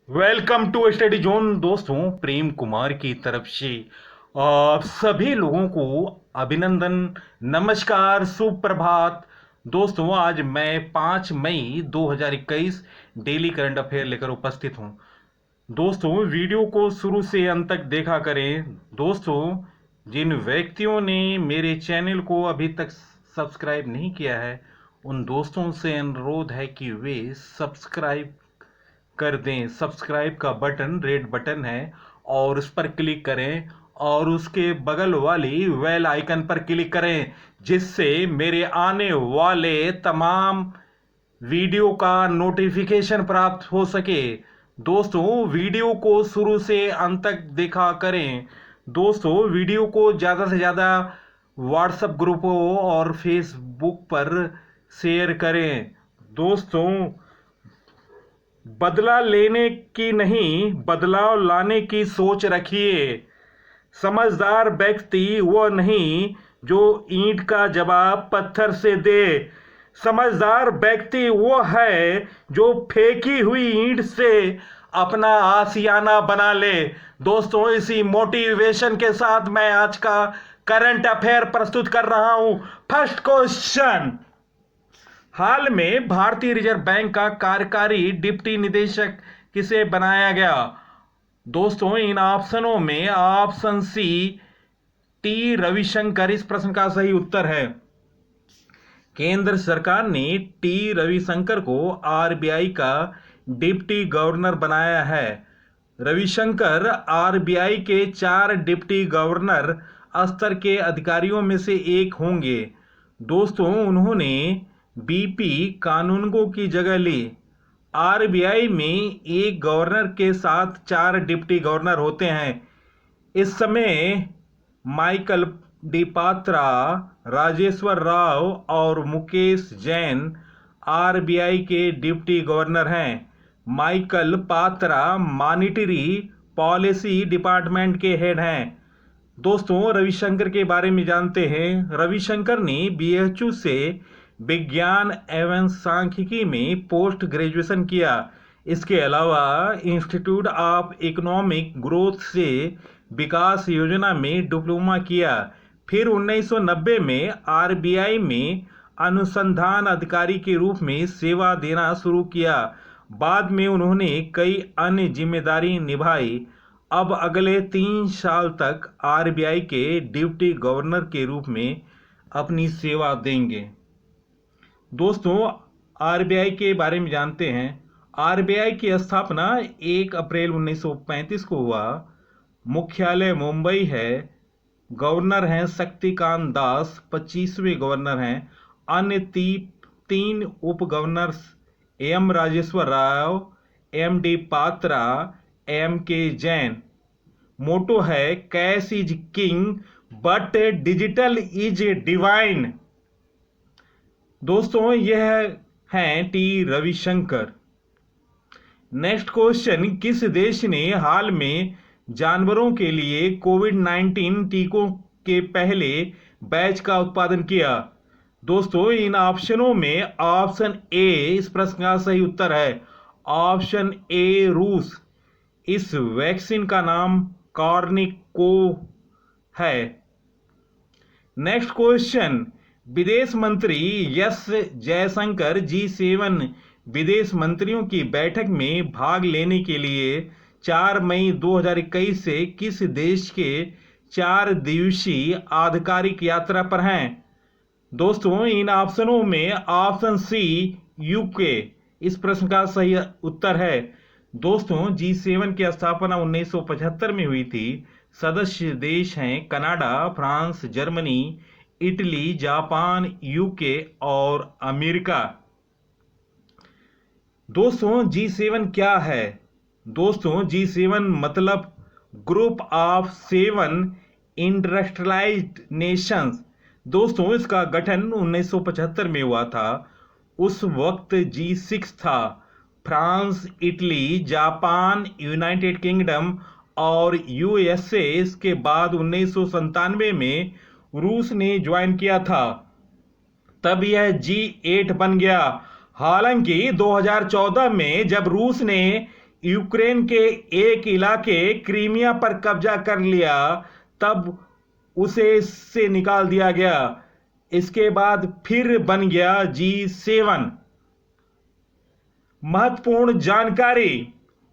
Welcome to study zone. दोस्तों, प्रेम कुमार की तरफ से आप सभी लोगों को अभिनंदन, नमस्कार, सुप्रभात। दोस्तों, आज मैं 5 मई 2021 डेली करंट अफेयर लेकर उपस्थित हूं। दोस्तों, वीडियो को शुरू से अंत तक देखा करें। दोस्तों, जिन व्यक्तियों ने मेरे चैनल को अभी तक सब्सक्राइब नहीं किया है, उन दोस्तों से अनुरोध है कि वे सब्सक्राइब कर दें। सब्सक्राइब का बटन रेड बटन है और उस पर क्लिक करें और उसके बगल वाली बेल आइकन पर क्लिक करें, जिससे मेरे आने वाले तमाम वीडियो का नोटिफिकेशन प्राप्त हो सके। दोस्तों, वीडियो को शुरू से अंत तक देखा करें। दोस्तों, वीडियो को ज़्यादा से ज़्यादा व्हाट्सएप ग्रुपों और फेसबुक पर शेयर करें। दोस्तों, बदला लेने की नहीं, बदलाव लाने की सोच रखिए। समझदार व्यक्ति वो नहीं जो ईंट का जवाब पत्थर से दे। समझदार व्यक्ति वो है जो फेंकी हुई ईंट से अपना आशियाना बना ले। दोस्तों, इसी मोटिवेशन के साथ मैं आज का करंट अफेयर प्रस्तुत कर रहा हूं। फर्स्ट क्वेश्चन, हाल में भारतीय रिजर्व बैंक का कार्यकारी डिप्टी निदेशक किसे बनाया गया? दोस्तों, इन ऑप्शनों में ऑप्शन सी टी रविशंकर इस प्रश्न का सही उत्तर है। केंद्र सरकार ने टी रविशंकर को आरबीआई का डिप्टी गवर्नर बनाया है। रविशंकर आरबीआई के 4 डिप्टी गवर्नर स्तर के अधिकारियों में से एक होंगे। दोस्तों, उन्होंने बीपी कानूनगो की जगह ली। आरबीआई में एक गवर्नर के साथ 4 डिप्टी गवर्नर होते हैं। इस समय माइकल डी पात्रा, राजेश्वर राव और मुकेश जैन आरबीआई के डिप्टी गवर्नर हैं। Michael Patra monetary policy department के हेड हैं। दोस्तों, रविशंकर के बारे में जानते हैं। रविशंकर ने बीएचयू से विज्ञान एवं सांख्यिकी में पोस्ट ग्रेजुएशन किया। इसके अलावा इंस्टीट्यूट ऑफ इकोनॉमिक ग्रोथ से विकास योजना में डिप्लोमा किया। फिर 1990 में आरबीआई में अनुसंधान अधिकारी के रूप में सेवा देना शुरू किया। बाद में उन्होंने कई अन्य जिम्मेदारी निभाई। अब अगले 3 साल तक आरबीआई के डिप्टी गवर्नर के रूप में अपनी सेवा देंगे। दोस्तों, आरबीआई के बारे में जानते हैं। आरबीआई की स्थापना 1 अप्रैल 1935 को हुआ। मुख्यालय मुंबई है। गवर्नर हैं शक्तिकांत दास, 25वें गवर्नर हैं। अन्य 3 उप governor M Rajeshwar Rao, M D Patra, M K Jain. Motto है cash is king but digital is divine. दोस्तों, यह हैं टी रविशंकर। नेक्स्ट क्वेश्चन, किस देश ने हाल में जानवरों के लिए कोविड-19 टीकों के पहले बैच का उत्पादन किया? दोस्तों, इन ऑप्शनों में ऑप्शन ए इस प्रश्न का सही उत्तर है। ऑप्शन ए रूस। इस वैक्सीन का नाम कॉर्निको है। नेक्स्ट क्वेश्चन, विदेश मंत्री एस जयशंकर G7 विदेश मंत्रियों की बैठक में भाग लेने के लिए 4 मई 2021 से किस देश के 4 दिवसीय आधिकारिक यात्रा पर हैं? दोस्तों, इन ऑप्शनों में ऑप्शन सी यूके इस प्रश्न का सही उत्तर है। दोस्तों, G7 की स्थापना 1975 में हुई थी। सदस्य देश हैं Canada, France, Germany, Italy, Japan, UK और अमेरिका। दोस्तों, G7 क्या है? दोस्तों, G7 मतलब ग्रुप ऑफ 7 इंडस्ट्रियलाइज्ड नेशंस। दोस्तों, इसका गठन 1975 में हुआ था। उस वक्त G6 था। France, Italy, Japan, United kingdom और यूएसए। इसके बाद 1997 में रूस ने ज्वाइन किया था, तब यह G8 बन गया। हालांकि 2014 में जब रूस ने यूक्रेन के एक इलाके क्रीमिया पर कब्जा कर लिया, तब उसे इससे निकाल दिया गया। इसके बाद फिर बन गया G7। महत्वपूर्ण जानकारी।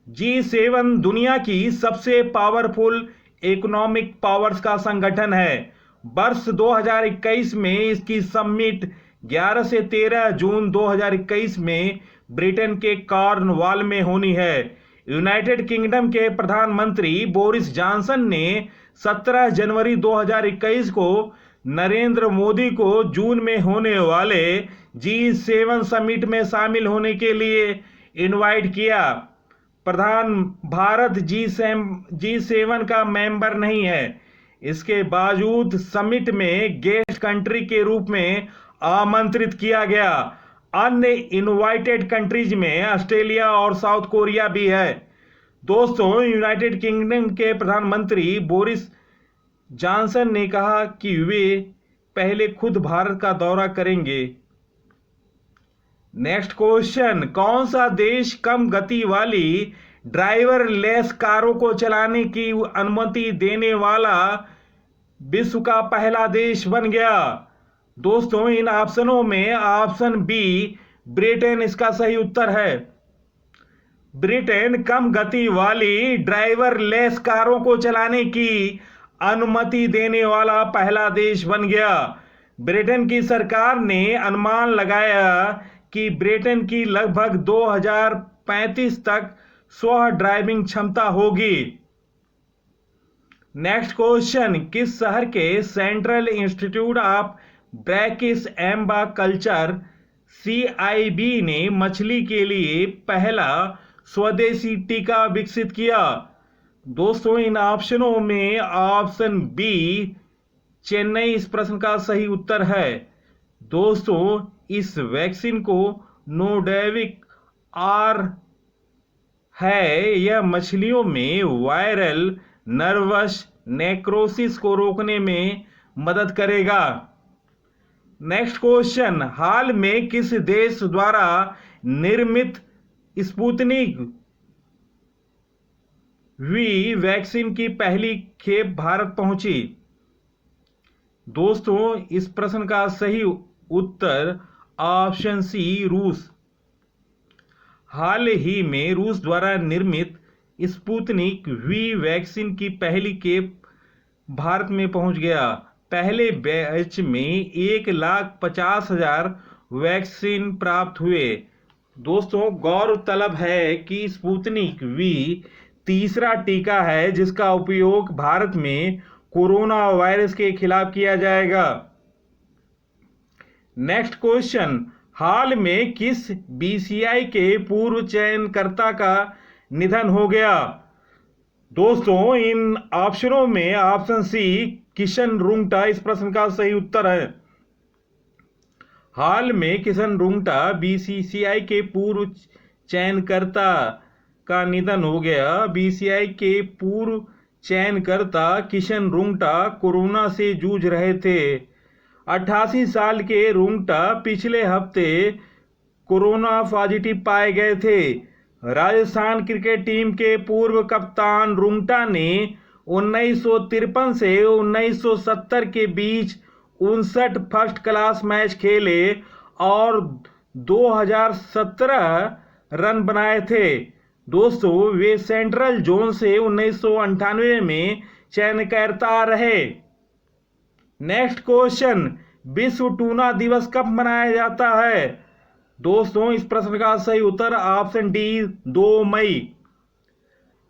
G7 दुनिया की सबसे पावरफुल इकोनॉमिक पावर्स का संगठन है। वर्ष 2021 में इसकी समिट 11 से 13 जून 2021 में ब्रिटेन के कॉर्नवाल में होनी है। यूनाइटेड किंगडम के प्रधानमंत्री बोरिस जॉनसन ने 17 जनवरी 2021 को नरेंद्र मोदी को जून में होने वाले G7 समिट में शामिल होने के लिए इनवाइट किया। भारत G7 का मेंबर नहीं है। इसके बावजूद समिट में गेस्ट कंट्री के रूप में आमंत्रित किया गया। अन्य इनवाइटेड कंट्रीज में ऑस्ट्रेलिया और साउथ कोरिया भी है। दोस्तों, यूनाइटेड किंगडम के प्रधानमंत्री बोरिस जॉनसन ने कहा कि वे पहले खुद भारत का दौरा करेंगे। नेक्स्ट क्वेश्चन, कौन सा देश कम गति वाली ड्राइवर लेस कारों को चलाने की अनुमति देने वाला विश्व का पहला देश बन गया? दोस्तों, इन ऑप्शनों में ऑप्शन बी ब्रिटेन इसका सही उत्तर है। ब्रिटेन कम गति वाली ड्राइवर लेस कारों को चलाने की अनुमति देने वाला पहला देश बन गया। ब्रिटेन की सरकार ने अनुमान लगाया कि ब्रिटेन की लगभग 2035 तक स्व ड्राइविंग क्षमता होगी। नेक्स्ट क्वेश्चन, किस शहर के central institute of brackish aquaculture CIB ने मछली के लिए पहला स्वदेशी टीका विकसित किया? दोस्तों, इन ऑप्शनों में ऑप्शन बी चेन्नई इस प्रश्न का सही उत्तर है। दोस्तों, इस वैक्सीन को नोवावैक्स आर है। यह मछलियों में वायरल नर्वस नेक्रोसिस को रोकने में मदद करेगा। नेक्स्ट क्वेश्चन, हाल में किस देश द्वारा निर्मित स्पुतनिक V वैक्सीन की पहली खेप भारत पहुंची? दोस्तों, इस प्रश्न का सही उत्तर ऑप्शन सी रूस। हाल ही में रूस द्वारा निर्मित स्पुतनिक V वैक्सीन की पहली खेप भारत में पहुंच गया। पहले बैच में 1,50,000 वैक्सीन प्राप्त हुए। दोस्तों, गौरतलब है कि स्पुतनिक V तीसरा टीका है जिसका उपयोग भारत में कोरोना वायरस के खिलाफ किया जाएगा। नेक्स्ट क्वेश्चन, हाल में किस BCI के पूर्व चयनकर्ता का निधन हो गया? दोस्तों, इन ऑप्शनों में ऑप्शन सी किशन रुंगटा इस प्रश्न का सही उत्तर है। हाल में किशन रुंगटा BCCI के पूर्व चयनकर्ता का निधन हो गया। BCI के पूर्व चयनकर्ता किशन रुंगटा कोरोना से जूझ रहे थे। 88 साल के रुंगटा पिछले हफ्ते कोरोना पॉजिटिव पाए गए थे। राजस्थान क्रिकेट टीम के पूर्व कप्तान रुंगटा ने 1953 से 1970 के बीच 59 फर्स्ट क्लास मैच खेले और 2017 रन बनाए थे। दोस्तों, वे सेंट्रल जोन से 1998 में चयनकर्ता रहे। नेक्स्ट क्वेश्चन, विश्व टूना दिवस कब मनाया जाता है? दोस्तों, इस प्रश्न का सही उत्तर ऑप्शन डी 2 मई।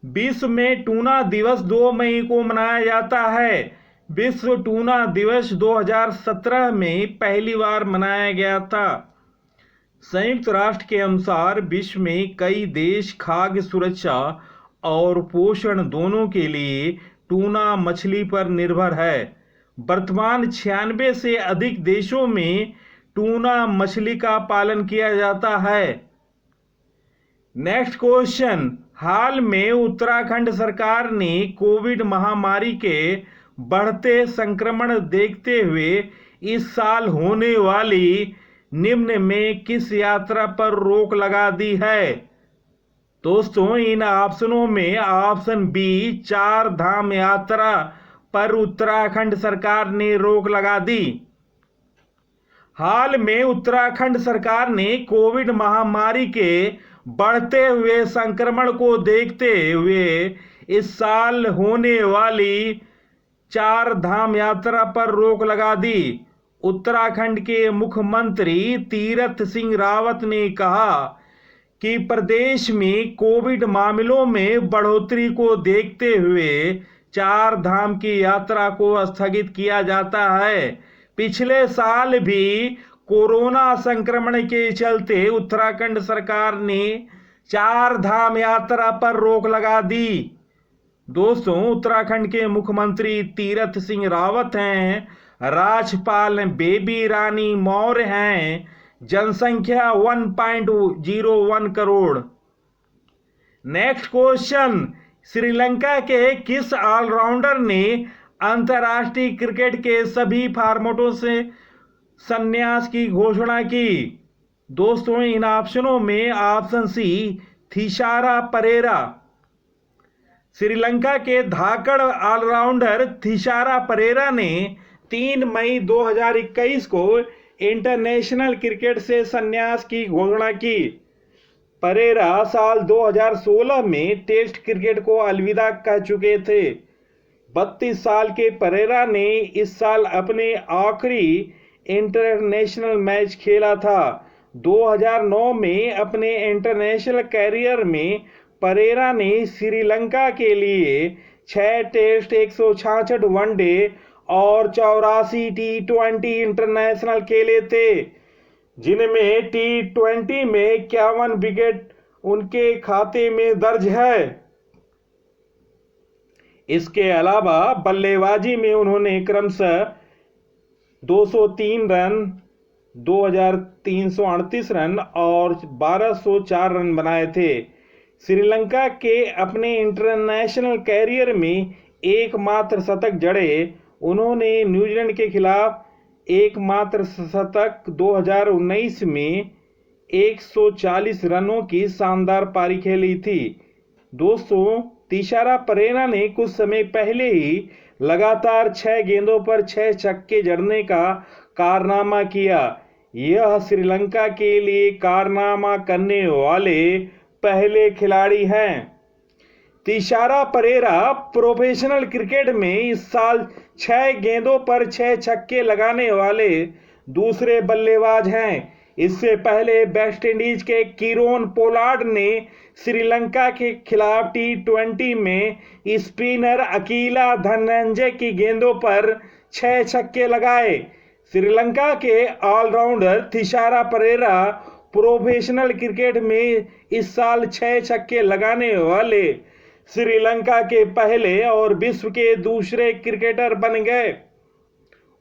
विश्व में टूना दिवस 2 मई को मनाया जाता है। विश्व टूना दिवस 2017 में पहली बार मनाया गया था। संयुक्त राष्ट्र के अनुसार विश्व में कई देश खाद्य सुरक्षा और पोषण दोनों के लिए टूना मछली पर निर्भर है। वर्तमान 96 से अधिक देशों में टूना मछली का पालन किया जाता है। नेक्स्ट क्वेश्चन, हाल में उत्तराखंड सरकार ने कोविड महामारी के बढ़ते संक्रमण देखते हुए इस साल होने वाली निम्न में किस यात्रा पर रोक लगा दी है? दोस्तों, इन ऑप्शनों में ऑप्शन बी, चार धाम यात्रा पर उत्तराखंड सरकार ने रोक लगा दी। हाल में उत्तराखंड सरकार ने कोविड महामारी के बढ़ते हुए संक्रमण को देखते हुए इस साल होने वाली चार धाम यात्रा पर रोक लगा दी। उत्तराखंड के मुख्यमंत्री तीरथ सिंह रावत ने कहा कि प्रदेश में कोविड मामलों में बढ़ोतरी को देखते हुए चार धाम की यात्रा को स्थगित किया जाता है। पिछले साल भी कोरोना संक्रमण के चलते उत्तराखंड सरकार ने चार धाम यात्रा पर रोक लगा दी। दोस्तों, उत्तराखंड के मुख्यमंत्री तीरथ सिंह रावत हैं, राज्यपाल बेबी रानी मौर्य हैं, जनसंख्या 1.01 करोड़। नेक्स्ट क्वेश्चन, श्रीलंका के किस ऑलराउंडर ने अंतर्राष्ट्रीय क्रिकेट के सभी फॉर्मेटों से संन्यास की घोषणा की? दोस्तों, इन ऑप्शनों में ऑप्शन सी, थिसारा परेरा। श्रीलंका के धाकड़ ऑलराउंडर थिसारा परेरा ने 3 मई 2021 को इंटरनेशनल क्रिकेट से संन्यास की घोषणा की। परेरा साल 2016 में टेस्ट क्रिकेट को अलविदा कह चुके थे। 32 साल के परेरा ने इस साल अपने आखिरी इंटरनेशनल मैच खेला था। 2009 में अपने इंटरनेशनल कैरियर में परेरा ने श्रीलंका के लिए 6 टेस्ट, 166 वनडे और 84 T20 इंटरनेशनल खेले थे, जिनमें T20 में 51 विकेट उनके खाते में दर्ज है। इसके अलावा बल्लेबाजी में उन्होंने क्रमशः 203 रन, 2338 रन और 1204 रन बनाए थे। श्रीलंका के अपने इंटरनेशनल कैरियर में एकमात्र शतक जड़े। उन्होंने न्यूजीलैंड के खिलाफ एकमात्र शतक 2019 में 140 रनों की शानदार पारी खेली थी। दोस्तों, थिसारा परेरा ने कुछ समय पहले ही लगातार 6 गेंदों पर 6 छक्के जड़ने का कारनामा किया। यह श्रीलंका के लिए कारनामा करने वाले पहले खिलाड़ी हैं। थिसारा परेरा प्रोफेशनल क्रिकेट में इस साल 6 गेंदों पर 6 छक्के लगाने वाले दूसरे बल्लेबाज हैं। इससे पहले वेस्टइंडीज के कीरोन पोलार्ड ने श्रीलंका के खिलाफ T20 में स्पिनर अकीला धनंजय की गेंदों पर 6 छक्के लगाए। श्रीलंका के all rounder Thisara Perera professional cricket में इस साल 6 छक्के लगाने वाले श्रीलंका के पहले और विश्व के दूसरे क्रिकेटर बन गए।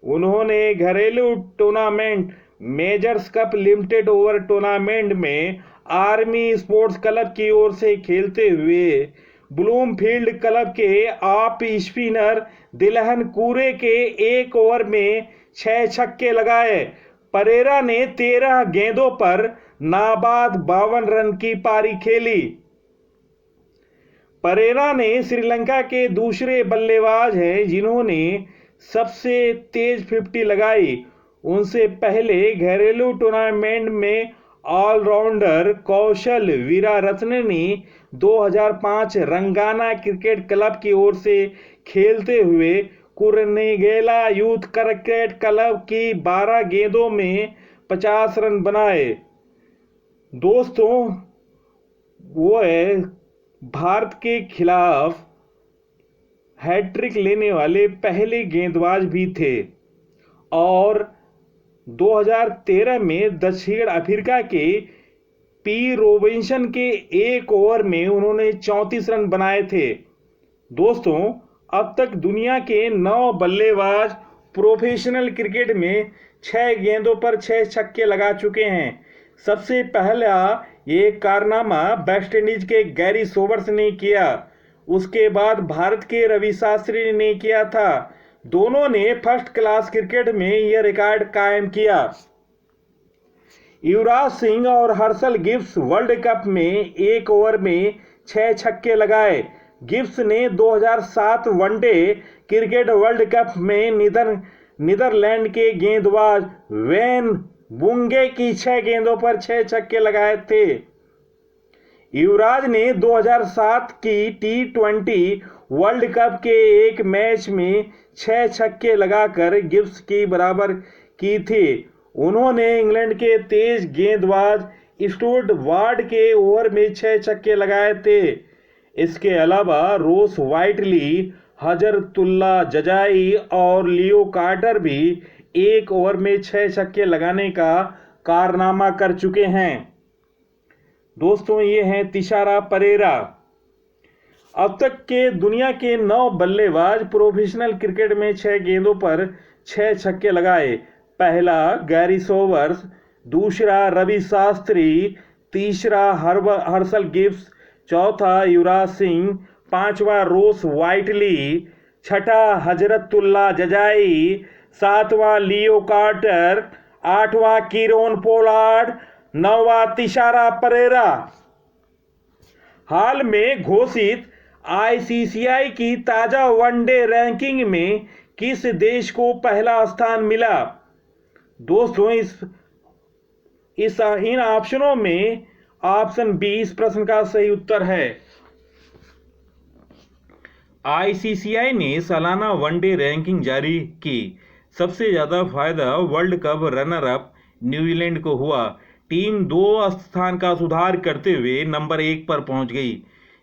उन्होंने घरेलू tournament measures cup limited over tournament में आर्मी स्पोर्ट्स क्लब की ओर से खेलते हुए ब्लूमफील्ड क्लब के ऑफ स्पिनर दिलहन कूरे के 1 ओवर में 6 छक्के लगाए। परेरा ने 13 गेंदों पर नाबाद 52 रन की पारी खेली। परेरा ने श्रीलंका के दूसरे बल्लेबाज हैं जिन्होंने सबसे तेज 50 लगाई। उनसे पहले घरेलू टूर्नामेंट में ऑलराउंडर कौशल वीरारत्ने ने 2005 रंगाना क्रिकेट क्लब की ओर से खेलते हुए कुर्नेगेला यूथ क्रिकेट क्लब की 12 गेंदों में 50 रन बनाए। दोस्तों, वो भारत के खिलाफ हैट्रिक लेने वाले पहले गेंदबाज भी थे और 2013 में दक्षिण अफ्रीका के पी रोबिन्सन के 1 ओवर में उन्होंने 34 रन बनाए थे। दोस्तों, अब तक दुनिया के 9 बल्लेबाज प्रोफेशनल क्रिकेट में 6 गेंदों पर 6 छक्के लगा चुके हैं। सबसे पहला ये कारनामा वेस्टइंडीज के गैरी सोबर्स ने किया, उसके बाद भारत के रवि शास्त्री ने किया था। दोनों ने फर्स्ट क्लास क्रिकेट में यह रिकॉर्ड कायम किया। युवराज सिंह और हर्षल गिब्स वर्ल्ड कप में एक ओवर में 6 छक्के लगाए। गिब्स ने 2007 वनडे क्रिकेट वर्ल्ड कप में नीदरलैंड के गेंदबाज वेन बुंगे की 6 गेंदों पर 6 छक्के लगाए थे। युवराज ने 2007 की T20 वर्ल्ड कप के एक मैच में 6 छक्के लगाकर गिब्स की बराबर की थी। उन्होंने इंग्लैंड के तेज गेंदबाज स्टुअर्ट वार्ड के ओवर में 6 छक्के लगाए थे। इसके अलावा रोस वाइटली, हजरतुल्ला जजाई और लियो कार्टर भी एक ओवर में 6 छक्के लगाने का कारनामा कर चुके हैं। दोस्तों, ये हैं तिशारा परेरा। अब तक के दुनिया के 9 बल्लेबाज प्रोफेशनल क्रिकेट में 6 गेंदों पर 6 छक्के लगाए। पहला गैरी सोबर्स, दूसरा रवि शास्त्री, तीसरा हर्षल गिब्स, चौथा युवराज सिंह, पांचवा रोस वाइटली, छठा हजरतुल्ला जजाई, सातवां लियो कार्टर, आठवां कीरोन पोलार्ड, नौवां तिशारा परेरा। हाल में घोषित ICCI की ताजा वनडे रैंकिंग में किस देश को पहला स्थान मिला? दोस्तों, इन ऑप्शनों में ऑप्शन बी इस प्रश्न का सही उत्तर है। ICCI ने सालाना वनडे रैंकिंग जारी की। सबसे ज्यादा फायदा world cup runner up New Zealand को हुआ। टीम 2 स्थान का सुधार करते हुए नंबर 1 पर पहुंच गई।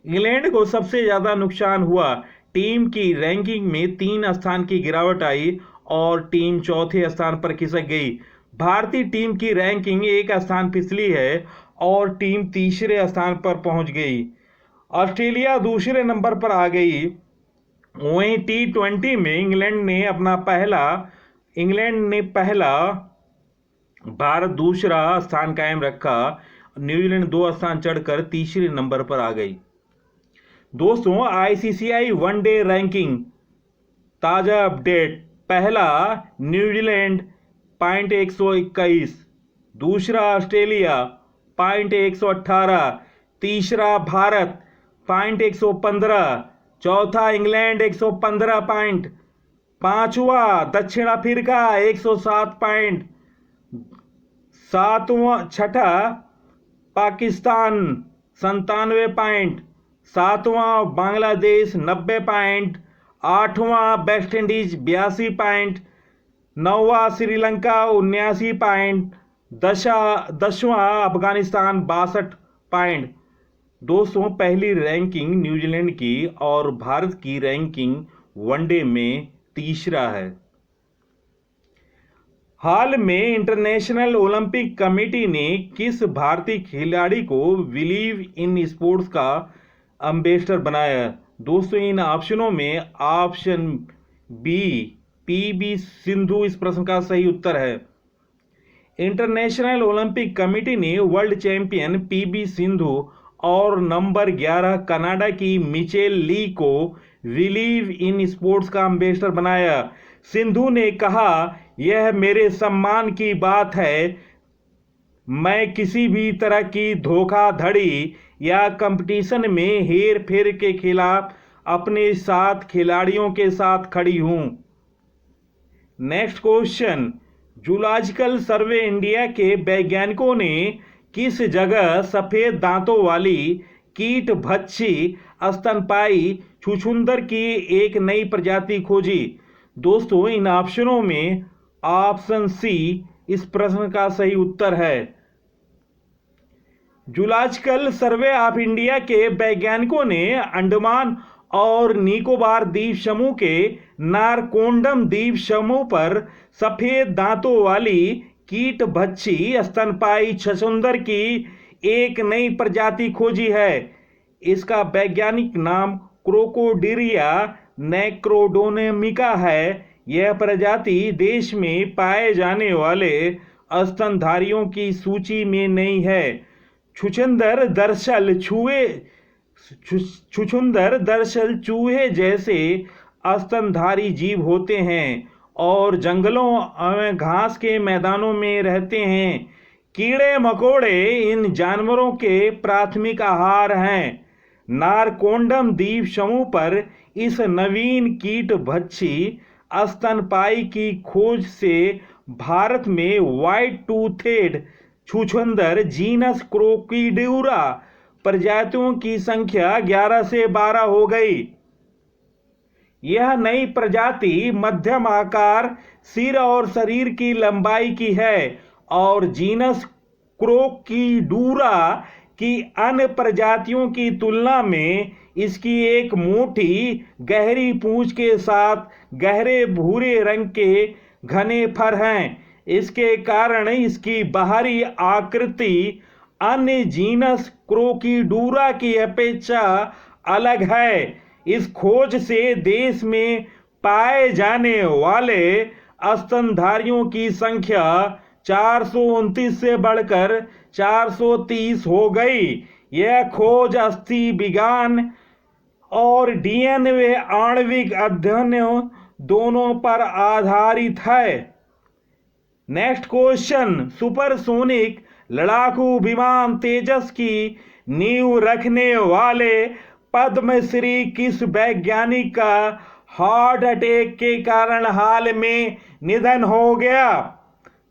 इंग्लैंड को सबसे ज्यादा नुकसान हुआ। टीम की रैंकिंग में 3 स्थान की गिरावट आई और टीम चौथे स्थान पर खिसक गई। भारतीय टीम की रैंकिंग 1 स्थान फिसली है और टीम तीसरे स्थान पर पहुंच गई। ऑस्ट्रेलिया दूसरे नंबर पर आ गई। वहीं T20 में इंग्लैंड ने पहला, भारत दूसरा स्थान कायम रखा। न्यूजीलैंड 2 स्थान चढ़कर तीसरे नंबर पर आ गई। दोस्तों, ICCI वनडे रैंकिंग ताजा अपडेट। पहला न्यूजीलैंड .121, दूसरा ऑस्ट्रेलिया .118, तीसरा भारत .115, चौथा इंग्लैंड 115 पॉइंट, पांचवा दक्षिण अफ्रीका 107 पॉइंट, छठा पाकिस्तान 97 पॉइंट, सातवां बांग्लादेश 90 पॉइंट, आठवां वेस्ट इंडीज 82 पॉइंट, नौवां श्रीलंका 79 पॉइंट, 10वां अफगानिस्तान 62 पॉइंट। दोस्तों, पहली रैंकिंग न्यूजीलैंड की और भारत की रैंकिंग वनडे में तीसरा है। हाल में इंटरनेशनल ओलंपिक कमेटी ने किस भारतीय खिलाड़ी को बिलीव इन स्पोर्ट्स का एम्बेसडर बनाया? दोस्तों, इन ऑप्शनों में ऑप्शन बी PB सिंधु इस प्रश्न का सही उत्तर है। इंटरनेशनल ओलंपिक कमेटी ने वर्ल्ड चैंपियन PB सिंधु और नंबर 11 कनाडा की मिचेल ली को बिलीव इन स्पोर्ट्स का एम्बेसडर बनाया। सिंधु ने कहा, यह मेरे सम्मान की बात है। मैं किसी भी तरह की धोखाधड़ी या कंपटीशन में हेर फेर के खिलाफ अपने साथ खिलाड़ियों के साथ खड़ी हूं। Next question, zoological survey India के वैज्ञानिकों ने किस जगह सफेद दांतों वाली कीट भक्षी स्तनपायी छुछुंदर की एक नई प्रजाति खोजी? दोस्तों, इन ऑप्शनों में ऑप्शन सी इस प्रश्न का सही उत्तर है। जूलॉजिकल सर्वे ऑफ इंडिया के वैज्ञानिकों ने अंडमान और निकोबार द्वीप समूह के नारकोंडम द्वीप समूह पर सफेद दांतों वाली कीट भक्षी स्तनपायी छछूंदर की एक नई प्रजाति खोजी है। इसका वैज्ञानिक नाम क्रोकोडिलिया नेक्रोडोनेमिका है। यह प्रजाति देश में पाए जाने वाले स्तनधारियों की सूची में नहीं है। छुछुंदर दरअसल चूहे जैसे स्तनधारी जीव होते हैं और जंगलों में घास के मैदानों में रहते हैं। कीड़े मकोड़े इन जानवरों के प्राथमिक आहार हैं। नारकोंडम द्वीप समूह पर इस नवीन कीट भक्षी स्तनपायी की खोज से भारत में व्हाइट टूथेड छुछुंदर जीनस क्रोकोडियूरा प्रजातियों की संख्या 11 से 12 हो गई। यह नई प्रजाति मध्यम आकार, सिर और शरीर की लंबाई की है और जीनस क्रोकोडियूरा की अन्य प्रजातियों की तुलना में इसकी एक मोटी गहरी पूंछ के साथ गहरे भूरे रंग के घने फर हैं। इसके कारण इसकी बाहरी आकृति अन्य जीनस क्रोकोडियूरा की अपेक्षा अलग है। इस खोज से देश में पाए जाने वाले स्तनधारियों की संख्या 429 से बढ़कर 430 हो गई। यह खोज अस्थि विज्ञान और डीएनए आणविक अध्ययनों दोनों पर आधारित है। नेक्स्ट क्वेश्चन, सुपरसोनिक लड़ाकू विमान तेजस की नींव रखने वाले पद्मश्री किस वैज्ञानिक का हार्ट अटैक के कारण हाल में निधन हो गया?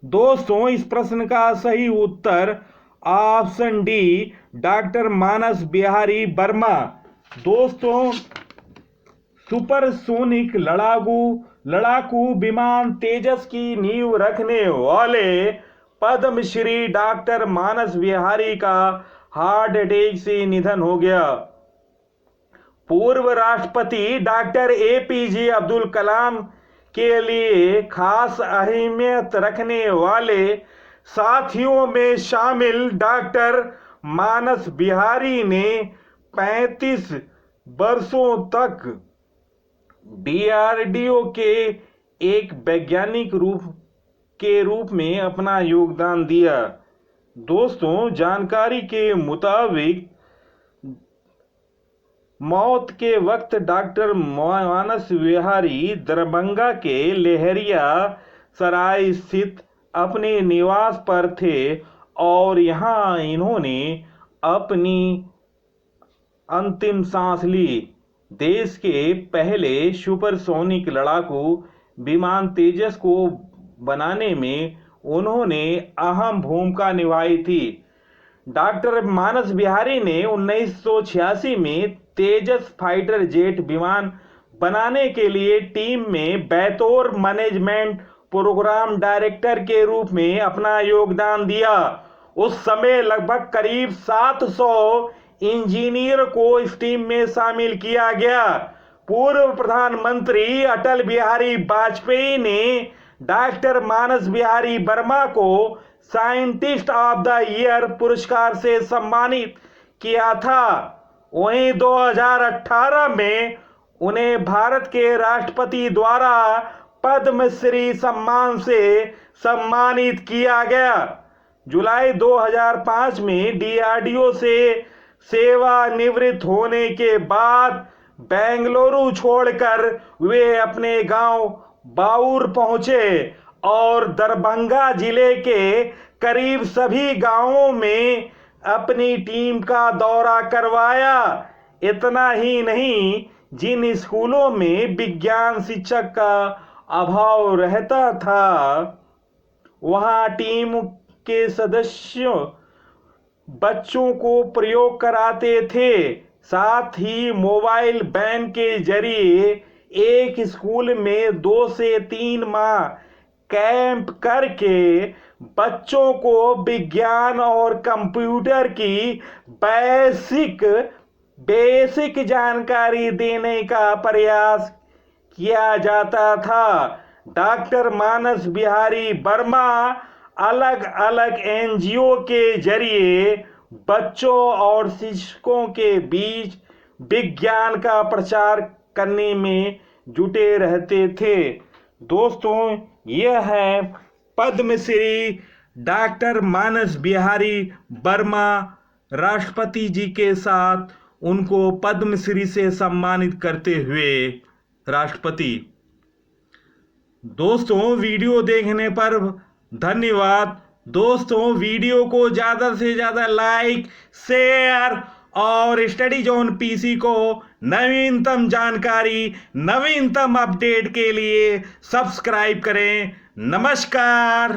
दोस्तों, इस प्रश्न का सही उत्तर option D, doctor Manas Bihari Verma. दोस्तों, सुपरसोनिक लड़ाकू विमान तेजस की नींव रखने वाले पद्मश्री डॉक्टर मानस बिहारी का हार्ट अटैक से निधन हो गया। पूर्व राष्ट्रपति डॉक्टर एपीजे अब्दुल कलाम के लिए खास अहमियत रखने वाले साथियों में शामिल डॉक्टर मानस बिहारी ने 35 वर्षों तक डीआरडीओ के एक वैज्ञानिक के रूप में अपना योगदान दिया। दोस्तों, जानकारी के मुताबिक मौत के वक्त डॉक्टर मानस बिहारी दरभंगा के लहरिया सराय स्थित अपने निवास पर थे और यहां इन्होंने अपनी अंतिम सांस ली। देश के पहले सुपरसोनिक लड़ाकू विमान तेजस को बनाने में उन्होंने अहम भूमिका निभाई थी। डॉक्टर मानस बिहारी ने 1986 में तेजस फाइटर जेट विमान बनाने के लिए टीम में बतौर मैनेजमेंट प्रोग्राम डायरेक्टर के रूप में अपना योगदान दिया। उस समय लगभग करीब 700 इंजीनियर को इस टीम में शामिल किया गया। पूर्व प्रधानमंत्री अटल बिहारी वाजपेयी ने डॉक्टर मानस बिहारी वर्मा को साइंटिस्ट ऑफ द ईयर पुरस्कार से सम्मानित किया था। वहीं 2018 में उन्हें भारत के राष्ट्रपति द्वारा पद्मश्री सम्मान से सम्मानित किया गया। जुलाई 2005 में डीआरडीओ से सेवानिवृत्त होने के बाद बेंगलुरु छोड़कर वे अपने गांव बाउर पहुंचे और दरभंगा जिले के करीब सभी गांवों में अपनी टीम का दौरा करवाया। इतना ही नहीं, जिन स्कूलों में विज्ञान शिक्षक का अभाव रहता था वहां टीम के सदस्यों बच्चों को प्रयोग कराते थे। साथ ही मोबाइल वैन के जरिए एक स्कूल में 2 से 3 माह कैंप करके बच्चों को विज्ञान और कंप्यूटर की बेसिक जानकारी देने का प्रयास किया जाता था। डॉक्टर मानस बिहारी वर्मा अलग अलग एनजीओ के जरिए बच्चों और शिक्षकों के बीच विज्ञान का प्रचार करने में जुटे रहते थे। दोस्तों, यह है पद्मश्री डॉक्टर मानस बिहारी वर्मा। राष्ट्रपति जी के साथ उनको पद्मश्री से सम्मानित करते हुए राष्ट्रपति। दोस्तों, वीडियो देखने पर धन्यवाद। दोस्तों वीडियो को ज़्यादा से ज़्यादा लाइक, शेयर और स्टडी जोन पीसी को नवीनतम जानकारी, नवीनतम अपडेट के लिए सब्सक्राइब करें। नमस्कार।